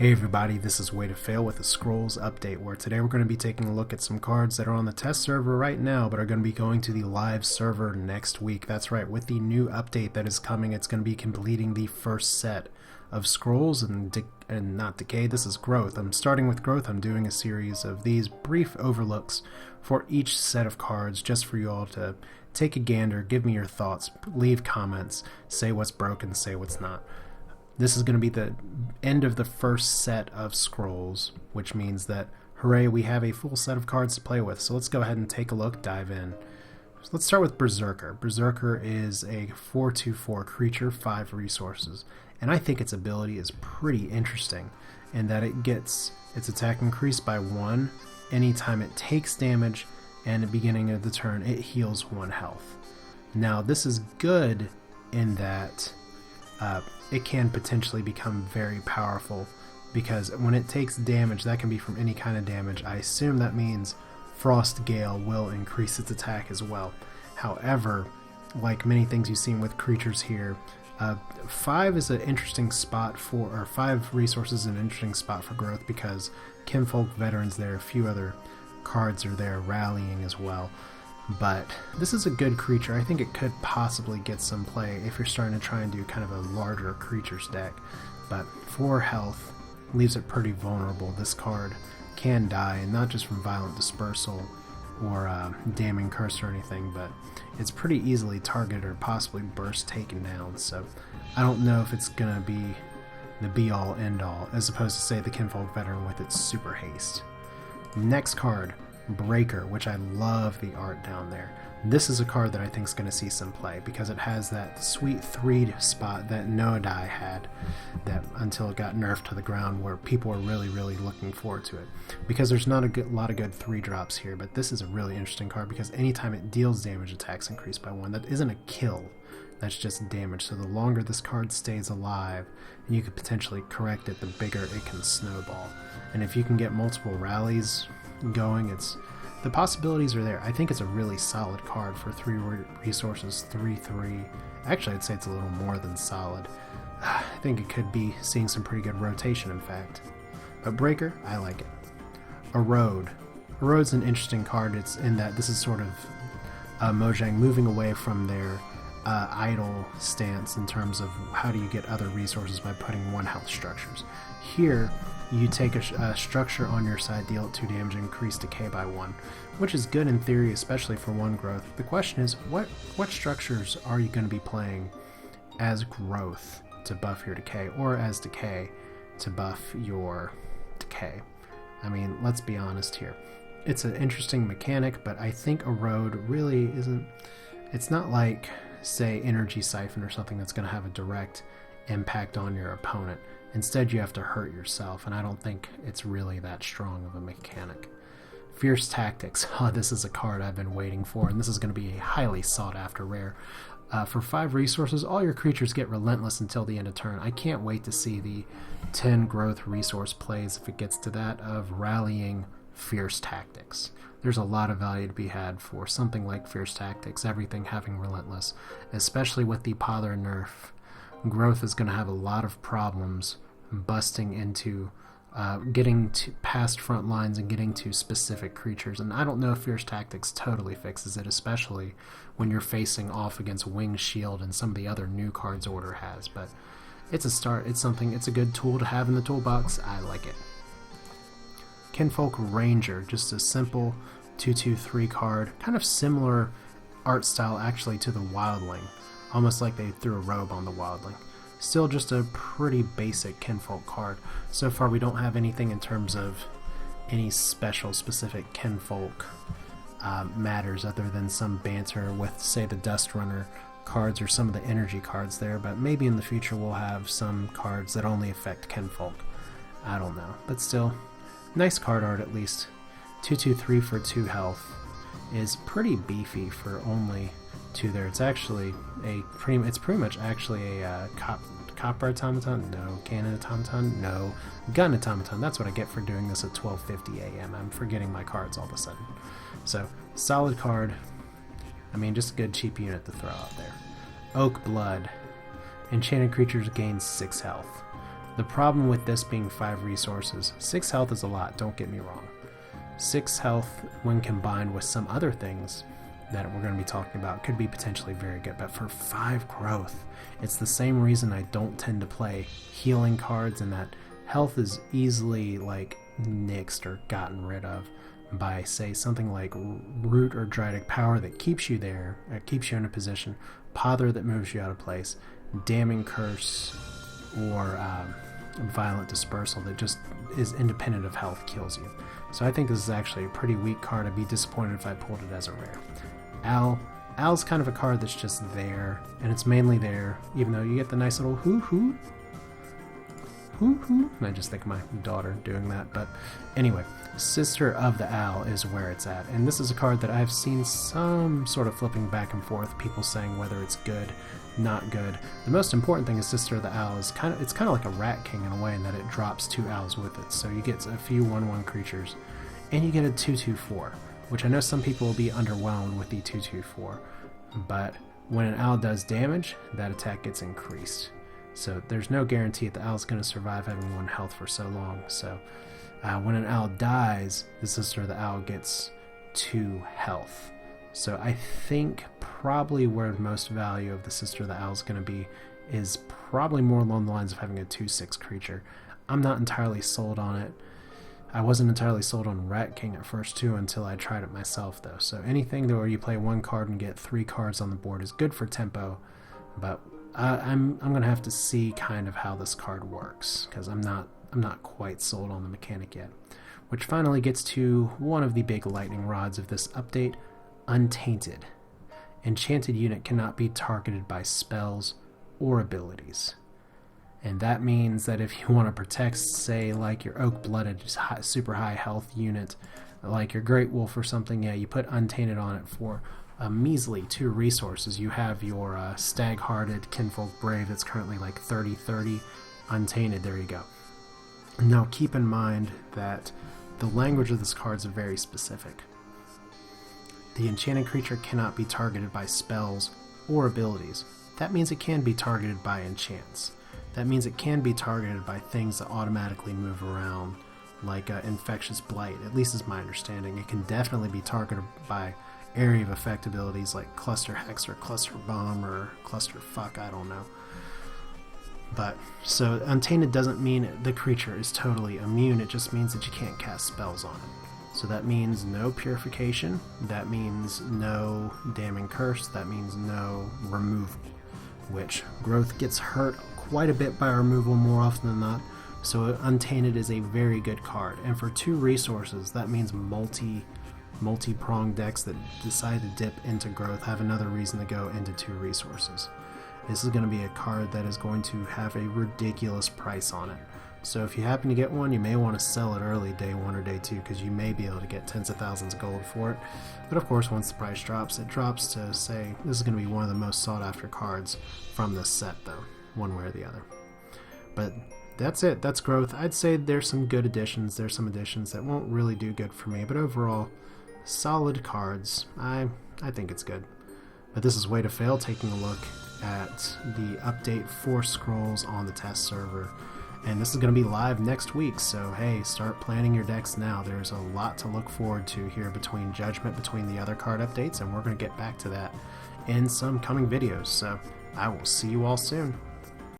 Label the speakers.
Speaker 1: Hey everybody, this is Way to Fail with a Scrolls update, where today we're going to be taking a look at some cards that are on the test server right now but are going to be going to the live server next week. That's right, with the new update that is coming, it's going to be completing the first set of Scrolls and not Decay, this is Growth. I'm starting with Growth. I'm doing a series of these brief overlooks for each set of cards just for you all to take a gander, give me your thoughts, leave comments, say what's broken, say what's not. This is going to be the end of the first set of Scrolls, which means that, hooray, we have a full set of cards to play with. So let's go ahead and take a look, dive in. So let's start with Berserker. Berserker is a 4/2/4 creature, 5 resources, and I think its ability is pretty interesting in that it gets its attack increased by 1 anytime it takes damage, and at the beginning of the turn it heals 1 health. Now this is good in that it can potentially become very powerful, because when it takes damage, that can be from any kind of damage. I assume that means Frost Gale will increase its attack as well. However, like many things you've seen with creatures here, 5 is an interesting spot for, or 5 resources is an interesting spot for growth, because Kinfolk Veterans there, a few other cards are there rallying as well. But this is a good creature. I think it could possibly get some play if you're starting to try and do kind of a larger creatures deck. But 4 health leaves it pretty vulnerable. This card can die, and not just from Violent Dispersal or Damning Curse or anything, but it's pretty easily targeted or possibly burst taken down. So I don't know if it's going to be the be-all, end-all, as opposed to, say, the Kinfolk Veteran with its super haste. Next card, Breaker, which I love the art down there. This is a card that I think is going to see some play, because it has that sweet 3 spot that Noadai had, that until it got nerfed to the ground, where people are really looking forward to it, because there's not a lot of good 3 drops here. But this is a really interesting card, because anytime it deals damage, attacks increase by 1. That isn't a kill, that's just damage. So the longer this card stays alive and you could potentially correct it, the bigger it can snowball. And if you can get multiple rallies going, the possibilities are there. I think it's a really solid card for 3 resources, 3/3. Actually, I'd say it's a little more than solid. I think it could be seeing some pretty good rotation, in fact. But Breaker, I like it. Erode. Erode's an interesting card. It's in that this is sort of Mojang moving away from their idle stance in terms of how do you get other resources by putting 1 health structures. Here, you take a structure on your side, deal it 2 damage, and increase decay by 1, which is good in theory, especially for 1 growth. The question is, what structures are you going to be playing as growth to buff your decay, or as decay to buff your decay? I mean, let's be honest here. It's an interesting mechanic, but I think Erode really isn't. It's not like, say, Energy Siphon or something that's going to have a direct impact on your opponent. Instead, you have to hurt yourself, and I don't think it's really that strong of a mechanic. Fierce Tactics. Oh, this is a card I've been waiting for, and this is going to be a highly sought-after rare. For 5 resources, all your creatures get Relentless until the end of turn. I can't wait to see the 10 growth resource plays, if it gets to that, of rallying Fierce Tactics. There's a lot of value to be had for something like Fierce Tactics, everything having Relentless, especially with the Pother nerf. Growth is going to have a lot of problems busting into getting to past front lines and getting to specific creatures, and I don't know if Fierce Tactics totally fixes it, especially when you're facing off against Wing Shield and some of the other new cards Order has. But it's a start, it's a good tool to have in the toolbox. I like it. Kinfolk Ranger, just a simple 2/2/3 card, kind of similar art style actually to the Wildling. Almost like they threw a robe on the Wildling. Still just a pretty basic Kinfolk card. So far we don't have anything in terms of any specific Kinfolk matters, other than some banter with, say, the Dust Runner cards or some of the energy cards there, but maybe in the future we'll have some cards that only affect Kinfolk. I don't know, but still, nice card art at least. 2/2/3 for 2 health is pretty beefy for only 2 there. It's actually it's pretty much actually a copper automaton? No. Cannon automaton? No. Gun automaton. That's what I get for doing this at 12:50 a.m. I'm forgetting my cards all of a sudden. So, solid card. I mean, just a good cheap unit to throw out there. Oak Blood. Enchanted creatures gain 6 health. The problem with this being 5 resources, 6 health is a lot, don't get me wrong. 6 health, when combined with some other things that we're going to be talking about, could be potentially very good, but for 5 growth, it's the same reason I don't tend to play healing cards, and that health is easily like nixed or gotten rid of by, say, something like Root or Drydic Power that keeps you there, keeps you in a position, Pother that moves you out of place, Damning Curse, or Violent Dispersal that just is independent of health, kills you. So I think this is actually a pretty weak card. I'd be disappointed if I pulled it as a rare. Al's kind of a card that's just there, and it's mainly there, even though you get the nice little hoo-hoo. Hoo-hoo. I just think of my daughter doing that, but anyway, Sister of the Owl is where it's at, and this is a card that I've seen some sort of flipping back and forth, people saying whether it's good, not good. The most important thing is Sister of the Owl is kind of like a Rat King in a way, in that it drops 2 owls with it, so you get a few 1/1 creatures, and you get a 2/2/4, which I know some people will be underwhelmed with the 2/2/4, but when an owl does damage, that attack gets increased. So there's no guarantee that the owl's going to survive having 1 health for so long. So when an owl dies, the Sister of the Owl gets 2 health. So I think probably where most value of the Sister of the Owl is going to be is probably more along the lines of having a 2/6 creature. I'm not entirely sold on it. I wasn't entirely sold on Rat King at first too until I tried it myself though. So anything where you play 1 card and get 3 cards on the board is good for tempo, but I'm gonna have to see kind of how this card works, because I'm not quite sold on the mechanic yet. Which finally gets to one of the big lightning rods of this update, Untainted. Enchanted unit cannot be targeted by spells or abilities. And that means that if you want to protect, say, like your Oak-Blooded super high health unit, like your Great Wolf or something, yeah, you put Untainted on it for a measly 2 resources. You have your Stag-Hearted Kinfolk Brave that's currently like 30/30, Untainted, there you go. Now keep in mind that the language of this card is very specific. The enchanted creature cannot be targeted by spells or abilities. That means it can be targeted by enchants. That means it can be targeted by things that automatically move around, like Infectious Blight, at least is my understanding. It can definitely be targeted by area of effect abilities like Cluster Hex or Cluster Bomb or Cluster Fuck, I don't know. But, so Untainted doesn't mean the creature is totally immune, it just means that you can't cast spells on it. So that means no Purification, that means no Damning Curse, that means no removal, which Growth gets hurt quite a bit by removal more often than not, so Untainted is a very good card. And for 2 resources, that means multi-pronged decks that decide to dip into Growth have another reason to go into 2 resources. This is going to be a card that is going to have a ridiculous price on it. So if you happen to get one, you may want to sell it early, day 1 or day 2, because you may be able to get tens of thousands of gold for it. But of course, once the price drops, it drops to, say, this is going to be one of the most sought after cards from this set though, one way or the other. But that's it, that's Growth. I'd say there's some good additions, there's some additions that won't really do good for me, but overall, solid cards. I think it's good. But this is Way to Fail, taking a look at the update for Scrolls on the test server. And this is going to be live next week, so hey, start planning your decks now. There's a lot to look forward to here between Judgment, between the other card updates, and we're going to get back to that in some coming videos. So I will see you all soon.